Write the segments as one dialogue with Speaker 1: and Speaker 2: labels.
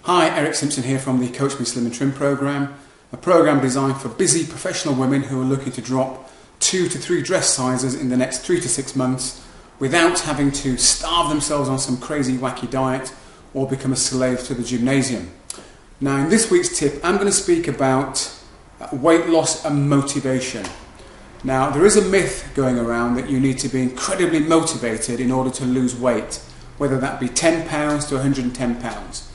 Speaker 1: Hi, Eric Simpson here from the Coach Me Slim and Trim program, a program designed for busy professional women who are looking to drop 2 to 3 dress sizes in the next 3 to 6 months without having to starve themselves on some crazy wacky diet or become a slave to the gymnasium. Now, in this week's tip, I'm going to speak about weight loss and motivation. Now, there is a myth going around that you need to be incredibly motivated in order to lose weight, whether that be 10 pounds to 110 pounds.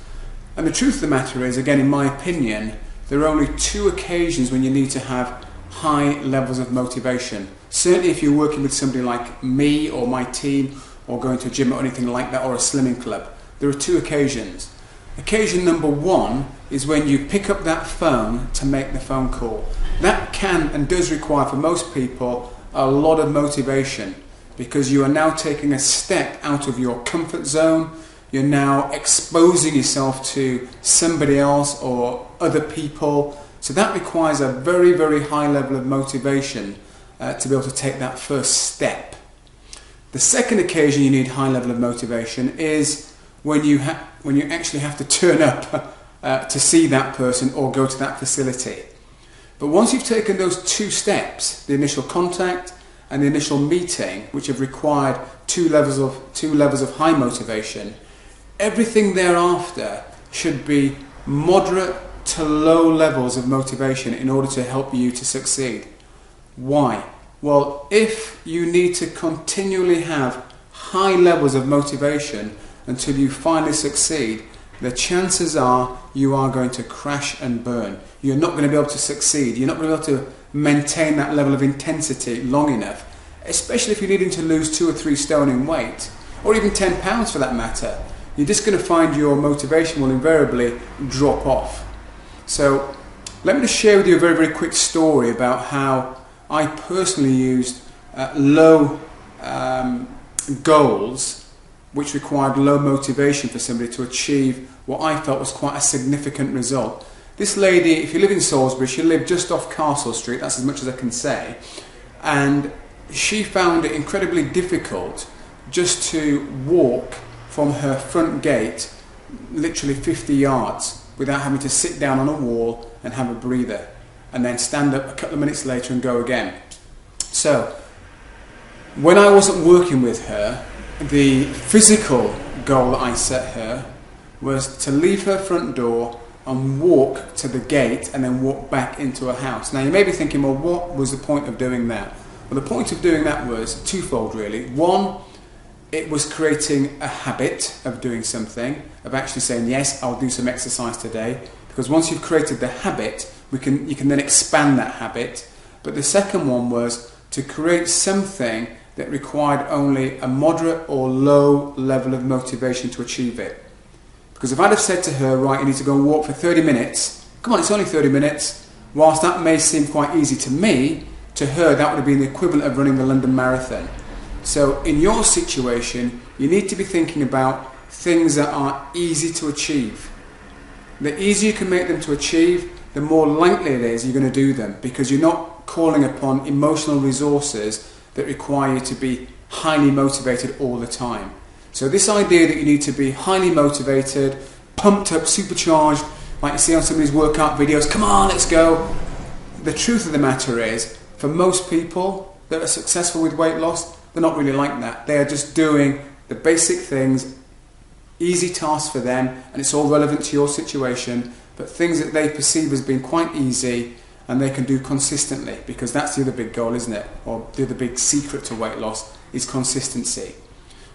Speaker 1: And the truth of the matter is, again, in my opinion, there are only 2 occasions when you need to have high levels of motivation. Certainly if you're working with somebody like me or my team or going to a gym or anything like that, or a slimming club, there are 2 occasions. Occasion number 1 is when you pick up that phone to make the phone call. That can and does require for most people a lot of motivation, because you are now taking a step out of your comfort zone. You're now exposing yourself to somebody else or other people. So that requires a very, very high level of motivation to be able to take that first step. The second occasion you need high level of motivation is when you actually have to turn up to see that person or go to that facility. But once you've taken those 2 steps, the initial contact and the initial meeting, which have required 2 levels of high motivation, everything thereafter should be moderate to low levels of motivation in order to help you to succeed. Why? Well, if you need to continually have high levels of motivation until you finally succeed, the chances are you are going to crash and burn. You're not going to be able to succeed. You're not going to be able to maintain that level of intensity long enough, especially if you're needing to lose 2 or 3 stone in weight, or even 10 pounds for that matter. You're just going to find your motivation will invariably drop off. So let me just share with you a very, very quick story about how I personally used low goals which required low motivation for somebody to achieve what I felt was quite a significant result. This lady, if you live in Salisbury, she lived just off Castle Street, that's as much as I can say, and she found it incredibly difficult just to walk from her front gate literally 50 yards without having to sit down on a wall and have a breather and then stand up a couple of minutes later and go again. So when I wasn't working with her, the physical goal that I set her was to leave her front door and walk to the gate and then walk back into her house. Now you may be thinking, well, what was the point of doing that? Well, the point of doing that was twofold really. One, it was creating a habit of doing something, of actually saying, yes, I'll do some exercise today, because once you've created the habit, you can then expand that habit. But the second one was to create something that required only a moderate or low level of motivation to achieve it. Because if I'd have said to her, right, you need to go and walk for 30 minutes, come on, it's only 30 minutes, whilst that may seem quite easy to me, to her that would have been the equivalent of running the London Marathon. So in your situation, you need to be thinking about things that are easy to achieve. The easier you can make them to achieve, the more likely it is you're going to do them, because you're not calling upon emotional resources that require you to be highly motivated all the time. So this idea that you need to be highly motivated, pumped up, supercharged, like you see on some of these workout videos, come on, let's go. The truth of the matter is, for most people that are successful with weight loss, they're not really like that. They are just doing the basic things, easy tasks for them, and it's all relevant to your situation, but things that they perceive as being quite easy and they can do consistently, because that's the other big goal, isn't it? Or the other big secret to weight loss is consistency.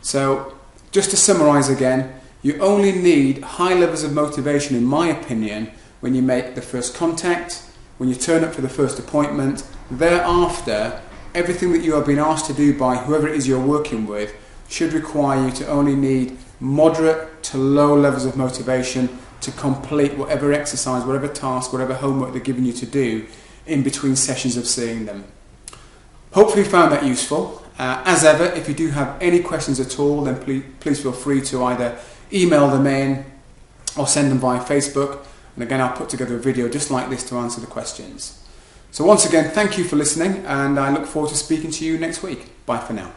Speaker 1: So just to summarize again, you only need high levels of motivation, in my opinion, when you make the first contact, when you turn up for the first appointment. Thereafter, everything that you are being asked to do by whoever it is you're working with should require you to only need moderate to low levels of motivation to complete whatever exercise, whatever task, whatever homework they're giving you to do in between sessions of seeing them. Hopefully you found that useful. As ever, if you do have any questions at all, then please feel free to either email them in or send them via Facebook. And again, I'll put together a video just like this to answer the questions. So once again, thank you for listening, and I look forward to speaking to you next week. Bye for now.